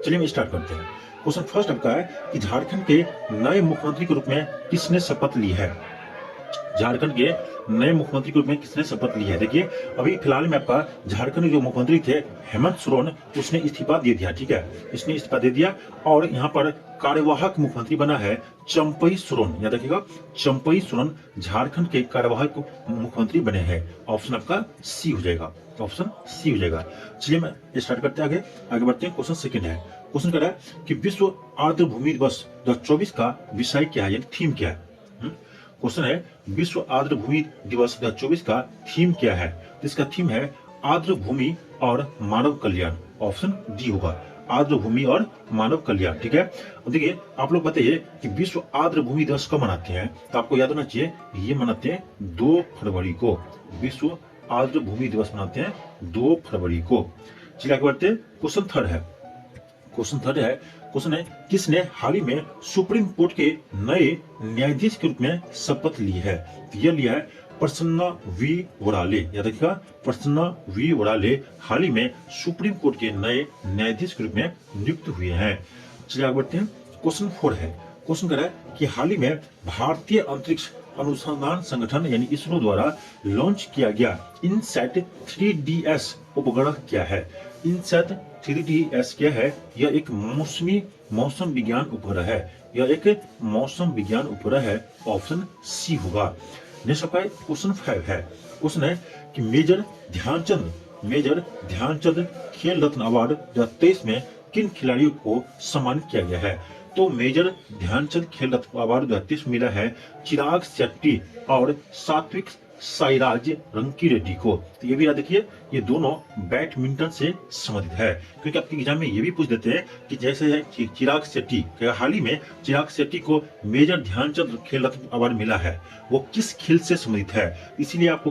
चलिए हम स्टार्ट करते हैं। क्वेश्चन फर्स्ट आपका है कि झारखंड के नए मुख्यमंत्री के रूप में किसने शपथ ली है? झारखंड के नए मुख्यमंत्री के रूप में किसने शपथ ली है? देखिए, अभी फिलहाल में आपका झारखंड के जो मुख्यमंत्री थे हेमंत सोरेन, उसने इस्तीफा दे दिया। ठीक है, इसने इस्तीफा दे दिया और यहाँ पर कार्यवाहक मुख्यमंत्री बना है चंपई सोरेन। याद रखिएगा, चंपई सोरेन झारखंड के कार्यवाहक मुख्यमंत्री बने हैं। ऑप्शन आपका सी हो जाएगा, ऑप्शन सी हो जाएगा। चलिए मैं स्टार्ट करते हैं, आगे बढ़ते हैं। क्वेश्चन सेकंड है, क्वेश्चन कह रहा है कि विश्व आर्द्र भूमि दिवस 2024 का विषय क्या है, यानी थीम क्या है? क्वेश्चन है विश्व आर्द्र भूमि दिवस 2024 का थीम क्या है? तो इसका थीम है आर्द्र भूमि और मानव कल्याण। ऑप्शन डी होगा, आर्द्र भूमि और मानव कल्याण। ठीक है, देखिए आप लोग बताइए कि विश्व आर्द्र भूमि दिवस कब मनाते हैं? तो आपको याद होना चाहिए, ये मनाते हैं 2 फरवरी को। विश्व आर्द्र भूमि दिवस मनाते हैं 2 फरवरी को। चलिए आगे बढ़ते हैं। क्वेश्चन थर्ड है, क्वेश्चन है किसने हाल ही में सुप्रीम कोर्ट के नए न्यायाधीश के रूप में शपथ ली है? तो यह लिया है प्रसन्ना वी वराले। याद रखिएगा, प्रसन्ना वी वराले हाल ही में सुप्रीम कोर्ट के नए न्यायाधीश के रूप में नियुक्त हुए हैं। चलिए आगे बढ़ते हैं। क्वेश्चन 4 है, क्वेश्चन कह रहा है कि हाल ही में भारतीय अंतरिक्ष अनुसंधान संगठन यानी इसरो द्वारा लॉन्च किया गया इनसैट 3DS उपग्रह क्या है? इनसैट 3DS क्या है? यह एक मौसम विज्ञान उपग्रह है। यह एक मौसम विज्ञान उपग्रह है। ऑप्शन सी होगा। नेक्स्ट आपका क्वेश्चन 5 है, क्वेश्चन है कि मेजर ध्यानचंद खेल रत्न अवार्ड 2023 में किन खिलाड़ियों को सम्मानित किया गया है? तो मेजर ध्यानचंद खेल रत्न अवार्ड 2023 मिला है चिराग शेट्टी और सात्विक साईराज रंकीरेड्डी को। तो ये भी याद रखिए, ये दोनों बैडमिंटन से संबंधित है, क्योंकि आपके एग्जाम में ये भी पूछ देते हैं कि जैसे है चिराग शेट्टी, हाल ही में चिराग शेट्टी को मेजर ध्यानचंद खेल रत्न अवार्ड मिला है, वो किस खेल से संबंधित है? इसीलिए आपको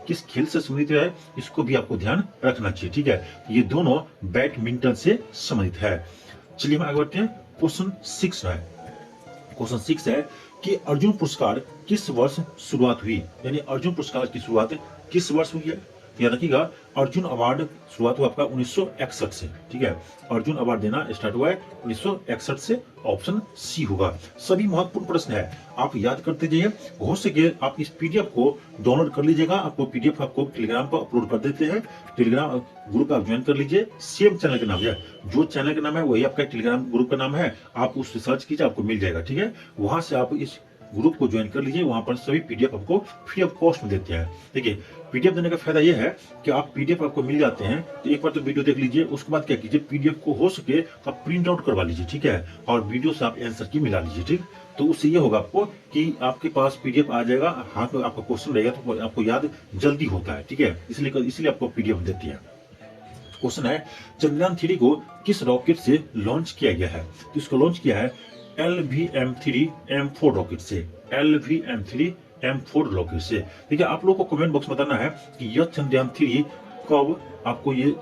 किस खेल से संबंधित है इसको भी आपको ध्यान रखना चाहिए। ठीक है, ये दोनों बैडमिंटन से संबंधित है। चलिए हम आगे बढ़ते हैं। क्वेश्चन 6 है, क्वेश्चन 6 है कि अर्जुन पुरस्कार किस वर्ष शुरुआत हुई? यानी अर्जुन पुरस्कार की शुरुआत किस वर्ष हुई है? याद रखिएगा, अर्जुन अवार्ड शुरुआत हुआ आपका 1961 से। ठीक है, अर्जुन अवार्ड देना स्टार्ट हुआ है 1961 से। ऑप्शन सी होगा। सभी महत्वपूर्ण प्रश्न है, आप याद करते जाइए। हो सके आप इस पीडीएफ को डाउनलोड कर लीजिएगा। आपको पीडीएफ आपको टेलीग्राम पर अपलोड कर देते हैं। टेलीग्राम ग्रुप आप ज्वाइन कर लीजिए। सेम चैनल का नाम है, जो चैनल का नाम है वही आपका टेलीग्राम ग्रुप का नाम है। आप उस सर्च कीजिए, आपको मिल जाएगा। ठीक है, वहां से आप इस ग्रुप को ज्वाइन कर लीजिए। वहां पर सभी पीडीएफ आपको फ्री ऑफ कॉस्ट में देते हैं। देखिए, पीडीएफ देने का फायदा यह है कि आप पीडीएफ आपको मिल जाते हैं तो एक बार तो वीडियो देख लीजिए, उसके बाद क्या कीजिए, पीडीएफ को हो सके तो आप प्रिंट आउट करवा लीजिए। ठीक है, और वीडियो से आप आंसर की मिला लीजिए। ठीक, तो उससे ये होगा आपको कि आपके पास पीडीएफ आ जाएगा, हाथ में आपका क्वेश्चन रहेगा तो आपको याद जल्दी होता है। ठीक है, इसलिए आपको पीडीएफ देती है। क्वेश्चन है चंद्रयान 3 को किस रॉकेट से लॉन्च किया गया है? तो इसको लॉन्च किया है LVM-3M4 रॉकेट से। LVM-3M4 रॉकेट से। देखिए, आप लोगों को कमेंट बॉक्स में बताना है कि यह चंद्रयान 3 कब आपको ये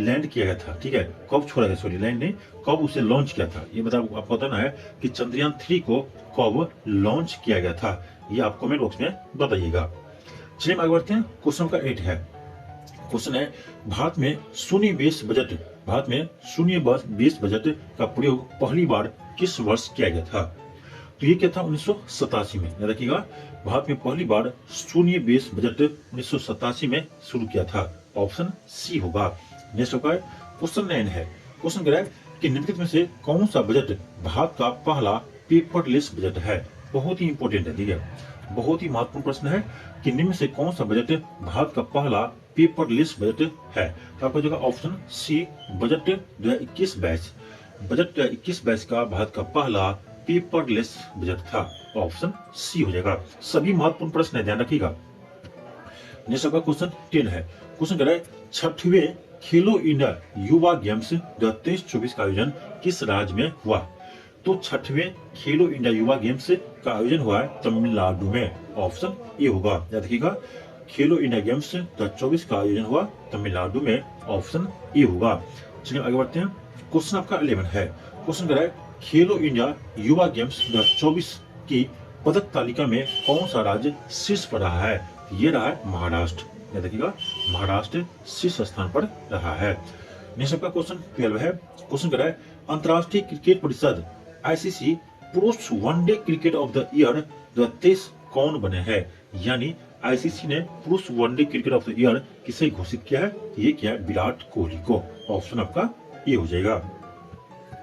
लैंड किया गया था। ठीक है, कब छोड़ा गया, सॉरी लैंड नहीं, कब उसे लॉन्च किया था, ये आपको बताना है कि चंद्रयान 3 को कब लॉन्च किया गया था। ये आप कमेंट बॉक्स में बताइएगा। चलिए आगे बढ़ते हैं। क्वेश्चन का 8 है, क्वेश्चन है भारत में शून्य बेस बजट का प्रयोग पहली बार किस वर्ष किया गया था? तो ये क्या था, 1987 में। याद रखिएगा, भारत में पहली बार शून्य बेस बजट 1987 में शुरू किया था। ऑप्शन सी होगा। नेक्स्ट होगा क्वेश्चन 9 है, क्वेश्चन कह रहा है कि निम्नलिखित में से कौन सा बजट भारत का पहला पेपरलेस बजट है? बहुत ही इंपॉर्टेंट है। ठीक है, बहुत ही महत्वपूर्ण प्रश्न है कि निम्न से कौन सा बजट भारत का पहला पेपरलेस बजट है? तो आपको जगह ऑप्शन सी बजट 2021-22। बजट 21-22 का भारत का पहला पेपरलेस बजट था। ऑप्शन सी हो जाएगा। सभी महत्वपूर्ण प्रश्न है, ध्यान रखिएगा। नेक्स्ट आपका क्वेश्चन 10 है, क्वेश्चन कह रहा है 6वें खेलो इंडिया युवा गेम्स 2023-24 का आयोजन किस राज्य में हुआ? तो 6वें खेलो इंडिया युवा गेम्स का आयोजन हुआ है तमिलनाडु में। ऑप्शन ए होगा। याद रखिएगा, खेलो इंडिया गेम्स 2024 का आयोजन हुआ तमिलनाडु में। ऑप्शन ए होगा। चलिए आगे बढ़ते हैं। क्वेश्चन आपका 11 है, क्वेश्चन कह रहा है खेलो इंडिया युवा गेम्स 2024 की पदक तालिका में कौन सा राज्य शीर्ष पर रहा है? ये रहा है महाराष्ट्र। याद रखिएगा, महाराष्ट्र शीर्ष स्थान पर रहा है। नेक्स्ट आपका क्वेश्चन 12 है। क्वेश्चन कह रहा है अंतर्राष्ट्रीय क्रिकेट परिषद आईसीसी पुरुष one day cricket of the year 2023 कौन बने हैं? यानी आईसीसी ने पुरुष one day cricket of the year किसे घोषित किया है? ये क्या है? विराट कोहली को। ऑप्शन आपका ए हो जाएगा।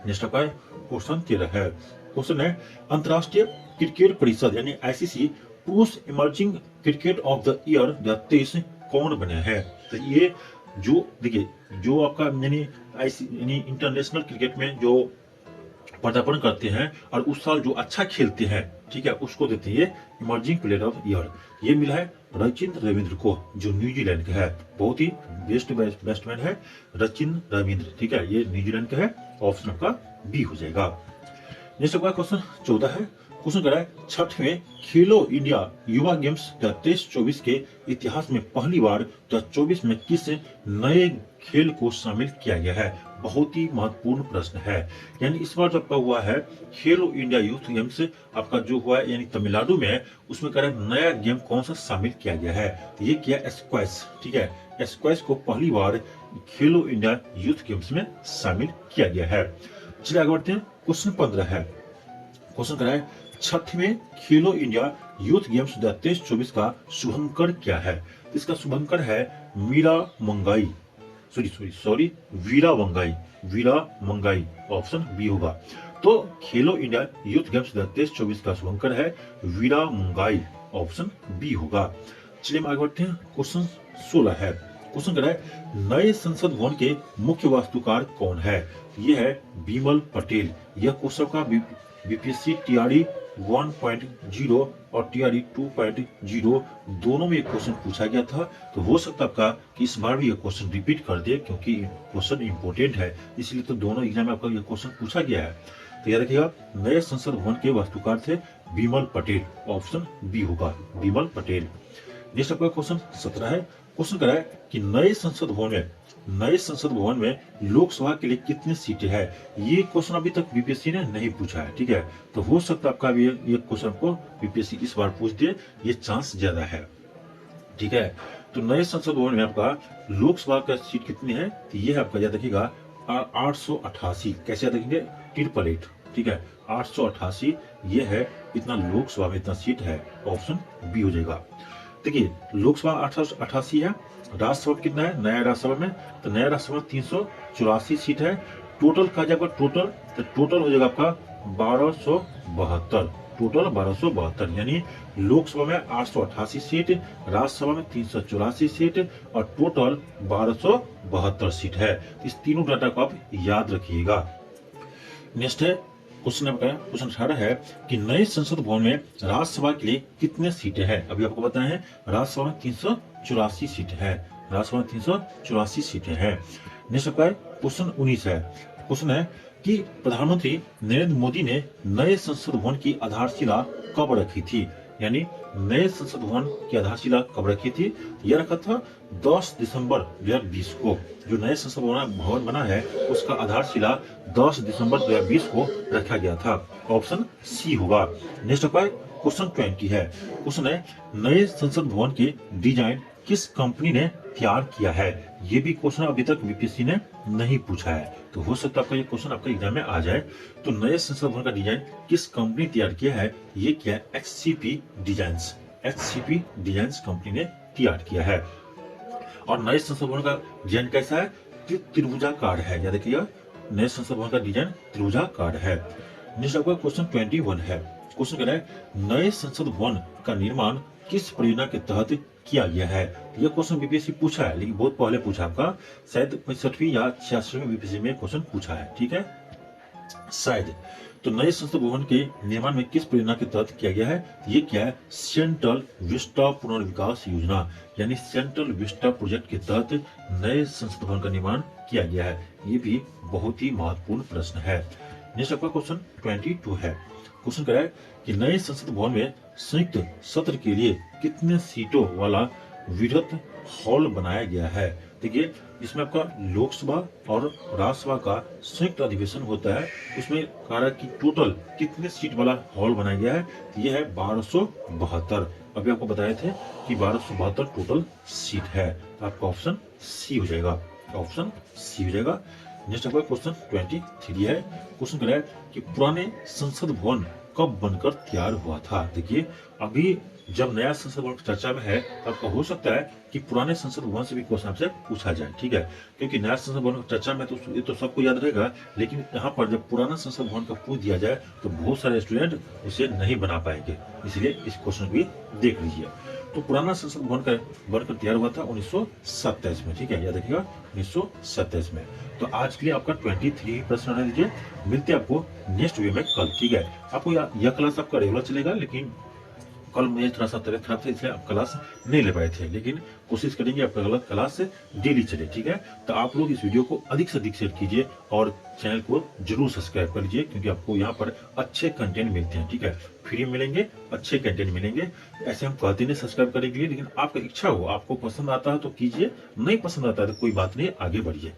नेक्स्ट आपका क्वेश्चन 13 है। क्वेश्चन है अंतर्राष्ट्रीय क्रिकेट परिषद यानी आईसीसी पुरुष emerging cricket of the year 2023 कौन बने हैं? तो ये जो देखिए जो आपका यानी इंटरनेशनल क्रिकेट में जो पदार्पण करते हैं और उस साल जो अच्छा खेलते हैं, ठीक है, उसको देते हैं ये इमर्जिंग प्लेयर ऑफ ईयर। ये मिला है रचिन रविंद्र को, जो न्यूजीलैंड का है, बहुत ही बेस्ट बैट्समैन है रचिन रविंद्र, ठीक है, ये न्यूजीलैंड का है। ऑप्शन आपका बी हो जाएगा। नेक्स्ट आपका क्वेश्चन 14 है। क्वेश्चन कर रहा है 6वें खेलो इंडिया युवा गेम्स 23-24 के इतिहास में पहली बार 2024 में किस नए खेल को शामिल किया गया है? बहुत ही महत्वपूर्ण प्रश्न है। यानी इस बार जो आपका हुआ है खेलो इंडिया यूथ गेम्स आपका जो हुआ है यानी तमिलनाडु में, उसमें कह रहा है नया गेम कौन सा शामिल किया गया है? तो ये किया स्क्वैश, ठीक है, स्क्वैश को पहली बार खेलो इंडिया यूथ गेम्स में शामिल किया गया है। चलिए आगे बढ़ते हैं। क्वेश्चन 15 है। क्वेश्चन कर रहा है 6वें खेलो इंडिया यूथ गेम्स 2023-24 का शुभंकर क्या है? इसका शुभंकर है वीरा मंगाई, वीरा मंगाई। ऑप्शन बी होगा। तो खेलो इंडिया यूथ गेम्स 2023-24 का शुभंकर है वीरा मंगाई। ऑप्शन बी होगा। चलिए हम आगे बढ़ते हैं। क्वेश्चन 16 है। क्वेश्चन कर रहा है नए संसद भवन के मुख्य वास्तुकार कौन है? ये है बिमल पटेल। यह क्वेश्चन का बीपीएससी टीआरई 1.0 और टीआरई 2.0 दोनों में ये क्वेश्चन पूछा गया था। तो हो सकता है आपका कि इस बार भी ये क्वेश्चन रिपीट कर दे, क्योंकि क्वेश्चन इंपोर्टेंट है, इसलिए तो दोनों एग्जाम में आपका ये क्वेश्चन पूछा गया है। तो याद रखिएगा नए संसद भवन के वास्तुकार थे बिमल पटेल। ऑप्शन बी होगा, बिमल पटेल। नेक्स्ट आपका क्वेश्चन 17 है। क्वेश्चन करा है कि नए संसद भवन में लोकसभा के लिए कितनी सीटें हैं? ये क्वेश्चन अभी तक बीपीएससी ने नहीं पूछा है, ठीक है, तो हो सकता है आपका ये क्वेश्चन को बीपीएससी इस बार पूछ दे, ये चांस ज्यादा है, ठीक है। तो नए संसद भवन में आपका लोकसभा का सीट कितनी है? तो ये है आपका याद रखिएगा 888। कैसे याद रखेंगे? 888, ठीक है, 888 ये है, इतना लोकसभा में इतना सीट है। ऑप्शन बी हो जाएगा। देखिए लोकसभा 888 है, राज्यसभा में कितना है? नया राज्यसभा में, तो नया राज्यसभा में 384 सीट है। टोटल कहा जाएगा टोटल हो जाएगा आपका 1272, टोटल 1272। यानी लोकसभा में 888 सीट, राज्यसभा में 384 सीट और टोटल 1272 सीट है। इस तीनों डाटा को आप याद रखिएगा। नेक्स्ट है क्वेश्चन 18 है कि नए संसद भवन में राज्यसभा के लिए कितने सीटें हैं? अभी आपको बताया है राज्यसभा में 384 सीटें हैं, राज्यसभा में 384 सीटें हैं। नेक्स्ट आपका क्वेश्चन 19 है। क्वेश्चन है कि प्रधानमंत्री नरेंद्र मोदी ने नए संसद भवन की आधारशिला कब रखी थी? यानी नए संसद भवन की आधारशिला कब रखी थी? यह रखा था 10 दिसंबर 2020 को। जो नए संसद भवन बना है उसका आधारशिला 10 दिसंबर 2020 को रखा गया था। ऑप्शन सी होगा। नेक्स्ट क्वेश्चन 20 है। क्वेश्चन है नए संसद भवन के डिजाइन किस कंपनी ने तैयार किया है? ये भी क्वेश्चन अभी तक बीपीएससी ने नहीं पूछा है, तो हो सकता है आपका ये क्वेश्चन आपका एग्जाम में आ जाए। तो नए संसद भवन का डिजाइन किस कंपनी तैयार किया है? ये क्या है? एचसीपी डिजाइन्स कंपनी ने तैयार किया है। और नए संसद भवन का डिजाइन कैसा है? त्रिभुजाकार है, याद रखिएगा नए संसद भवन का डिजाइन त्रिभुजाकार है। नेक्स्ट आपका क्वेश्चन 21 है। क्वेश्चन कह रहा है नए संसद भवन का निर्माण किस परियोजना के तहत किया गया है? यह क्वेश्चन बीपीएससी पूछा है, लेकिन बहुत पहले पूछा आपका, शायद 65वीं या 66वीं बीपीएससी में क्वेश्चन पूछा है, ठीक है, शायद। तो नए संसद भवन के निर्माण में किस परियोजना के तहत किया गया है? ये क्या है? सेंट्रल विस्टा पुनर्विकास योजना, यानी सेंट्रल विस्टा प्रोजेक्ट के तहत नए संसद भवन का निर्माण किया गया है। ये भी बहुत ही महत्वपूर्ण प्रश्न है। नेक्स्ट आपका क्वेश्चन 22 है। क्वेश्चन कह रहा है कि नए संसद भवन में संयुक्त सत्र के लिए कितने सीटों वाला वृहत हॉल बनाया गया है? देखिए इसमें आपका लोकसभा और राज्यसभा का संयुक्त अधिवेशन होता है, उसमें कह रहा है कि टोटल कितने सीट वाला हॉल बनाया गया है? तो ये है 1272। अभी आपको बताए थे कि 1272 टोटल सीट है, तो आपका ऑप्शन सी हो जाएगा। ऑप्शन सी हो जाएगा। नेक्स्ट आपका क्वेश्चन 23 है। क्वेश्चन कह रहा है कि पुराने संसद भवन कब बनकर तैयार हुआ था। देखिए अभी जब नया संसद भवन चर्चा में है तो आपका हो सकता है कि पुराने संसद भवन से भी क्वेश्चन आपसे पूछा जाए, ठीक है, क्योंकि नया संसद भवन चर्चा में तो ये तो सबको याद रहेगा, लेकिन यहाँ पर जब पुराना संसद भवन का पूछ दिया जाए तो बहुत सारे स्टूडेंट उसे नहीं बना पाएंगे, इसलिए इस क्वेश्चन को भी देख लीजिए। तो पुराना संसद भवन का बनकर तैयार हुआ था 1927 में, ठीक है, याद रखिएगा 1927 में। तो आज के लिए आपका 23 प्रश्न रहने दीजिए, मिलते हैं आपको नेक्स्ट वीडियो में कल, ठीक है। आपको यह क्लास आपका रेगुलर चलेगा, लेकिन कल मुझे थोड़ा सा तबियत खराब था इसलिए आप क्लास नहीं ले पाए थे, लेकिन कोशिश करेंगे आपका गलत क्लास डेली चले, ठीक है। तो आप लोग इस वीडियो को अधिक से अधिक शेयर कीजिए और चैनल को जरूर सब्सक्राइब कर लीजिए, क्योंकि आपको यहाँ पर अच्छे कंटेंट मिलते हैं, ठीक है, फ्री मिलेंगे, अच्छे कंटेंट मिलेंगे। ऐसे हम कहते नहीं सब्सक्राइब करने के लिए, लेकिन आपका इच्छा हो, आपको पसंद आता है तो कीजिए, नहीं पसंद आता है तो कोई बात नहीं, आगे बढ़िए।